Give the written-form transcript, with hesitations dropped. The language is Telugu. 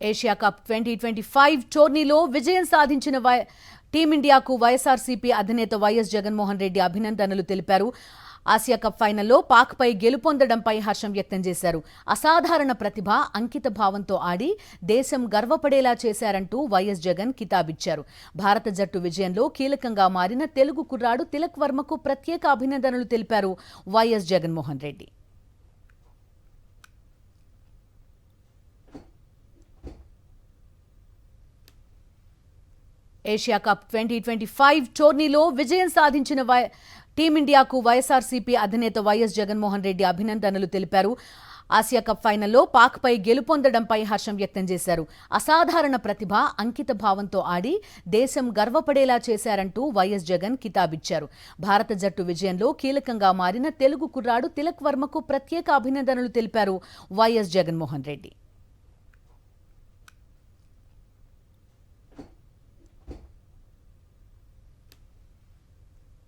ఏషియా కప్ 2025 టోర్నీలో విజయం సాధించిన టీమిండియాకు వైఎస్ఆర్సీపీ అధినేత వైఎస్ జగన్మోహన్ రెడ్డి అభినందనలు తెలిపారు. ఆసియా కప్ ఫైనల్లో పాక్పై గెలుపొందడంపై హర్షం వ్యక్తం చేశారు. అసాధారణ ప్రతిభ, అంకిత భావంతో ఆడి దేశం గర్వపడేలా చేశారంటూ వైఎస్ జగన్ కితాబిచ్చారు. భారత జట్టు విజయంలో కీలకంగా మారిన తెలుగు కుర్రాడు తిలక్ వర్మకు ప్రత్యేక అభినందనలు తెలిపారు YS Jaganmohan Reddy. Asia cup 2025 టోర్నీలో విజయం సాధించిన టీమిండియాకు వైఎస్ఆర్సీపీ అధినేత వైఎస్ జగన్మోహన్ రెడ్డి అభినందనలు తెలిపారు. ఆసియా కప్ ఫైనల్లో పాక్పై గెలుపొందడంపై హర్షం వ్యక్తం చేశారు. అసాధారణ ప్రతిభ, అంకిత భావంతో ఆడి దేశం గర్వపడేలా చేశారంటూ వైఎస్ జగన్ కితాబిచ్చారు. భారత జట్టు విజయంలో కీలకంగా మారిన తెలుగు కుర్రాడు తిలక్ వర్మకు ప్రత్యేక అభినందనలు తెలిపారు వైఎస్ జగన్మోహన్ రెడ్డి.